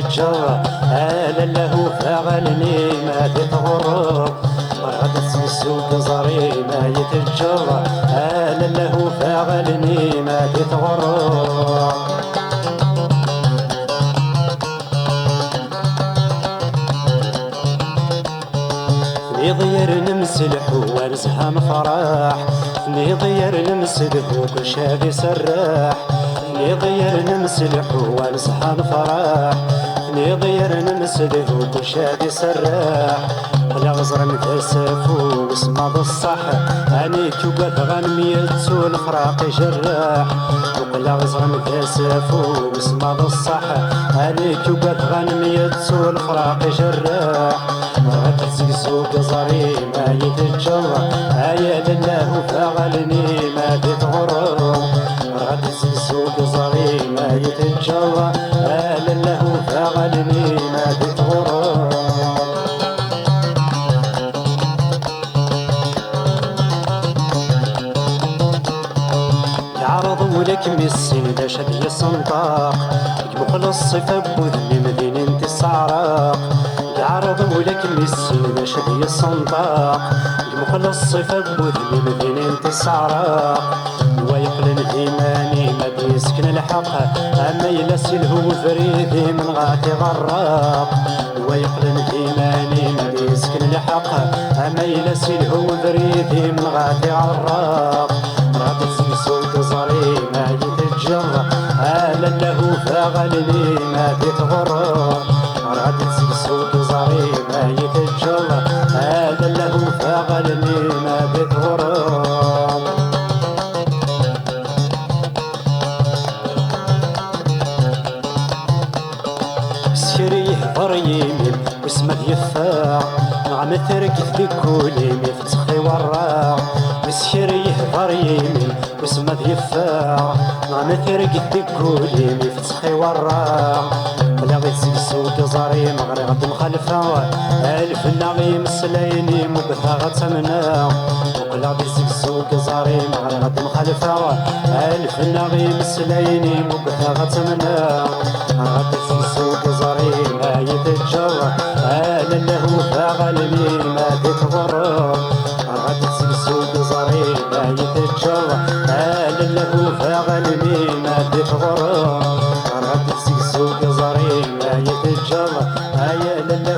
يتجرى آلا له فغلني ما تتغرب غادي تسوق زري ما يتجرى آلا له فغلني ما تتغرب نضير نمسلح ورزها مفرح نضير نمسلح وكل شاب يسرح نضير نمسلح ورزها مفرح نضير نمسلح وكل شاب يسرح ولا غزر متاسف واسمع بالصح اني كوكات غنميت والفراق يجرح ولا غزر متاسف واسمع بالصح اني كوكات غنميت والفراق يجرح غادي تزقزوق زري ما يتجرى آيا لله فغلني ما تتغرب غادي تزقزوق زري ما يتجرى آيا لله فغلني ما تتغرب يعرضوا لك مسين دا شد الصنداق مخلص صفة بوذني مدينة الصعراق يعرضوا لك مسين شدي الصنداق المخلص صفة بوذني مدينة الصعراق ويقلن إيماني ما بيسكن الحق أما يلسل هو فريدي من غاتي غراق ويقلن إيماني ما بيسكن الحق أما يلسل هو فريدي من غاتي غراق غادي تسوق زري ما يتجرى آلا له فغلني ما تتغرب غادي تسوق زري ما يتجرى آلا له فغلني ما تتغرب سيري يهضر يمين واسمه يفاع نعم تركت بكل يمين فتخي وراع مسيري يهضر يمين واسمه يفاع نعم تركت بكل يمين فتخي وراع ولا غير سوق زاري مغري غد مخلفة ألف النغي مسليني مبثى غتمنى ولا غير سوق زاري مغري غد مخلفة ألف النغي مسليني مبثى غتمنى غادي سوق زاري ما يتجرى آلا له فغلني ما تتغرب غادي سوق زاري ما يتجرى آلا له فغلني ما تتغرب غادي سوق زري ما يتجرى آيا لله